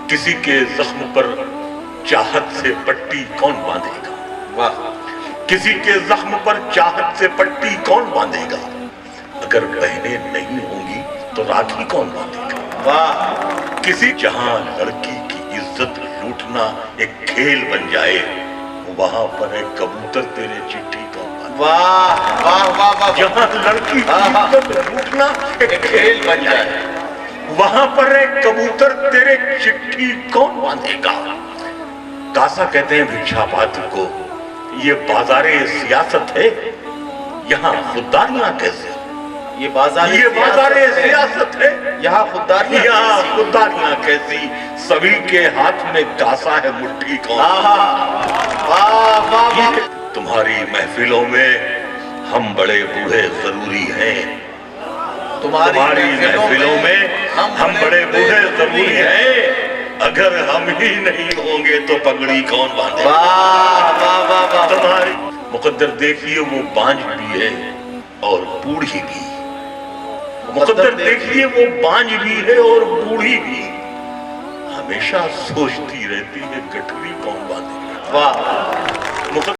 کسی کے زخم پر چاہت سے پٹی کون باندھے گا؟ واہ کسی کے زخم پر چاہت سے پٹی کون باندھے گا؟ اگر بہنیں نہیں ہوں گی تو راکھی کون باندھے گا؟ واہ کسی جہاں لڑکی کی عزت لوٹنا ایک کھیل بن جائے، وہاں پر ایک کبوتر تیرے چٹھی کون باندھے گا؟ واہ واہ واہ واہ جہاں لڑکی کی عزت لوٹنا ایک کھیل بن جائے، وہاں پر ایک کبوتر تیرے چٹھی کون باندھے گا؟ کاسا کہتے ہیں بھکشا پاتر کو، یہ بازار سیاست ہے، یہاں خودداریاں کیسے؟ یہ بازار سیاست ہے، یہاں خودداریاں یہاں خودداریاں کیسی؟ سبھی کے ہاتھ میں کاسا ہے، مٹھی کون؟ واہ واہ واہ تمہاری محفلوں میں ہم بڑے بوڑھے ضروری ہیں، تمہاری محفلوں میں ہم بڑے بوڑھے ضروری ہیں، اگر ہم ہی نہیں ہوں گے تو پگڑی کون باندھے؟ واہ واہ واہ واہ تمہاری مقدر دیکھیے وہ بانجھ بھی ہے اور بوڑھی بھی، مقدر دیکھیے وہ بانجھ بھی ہے اور بوڑھی بھی، ہمیشہ سوچتی رہتی ہے گٹھڑی کون باندھے گا؟ واہ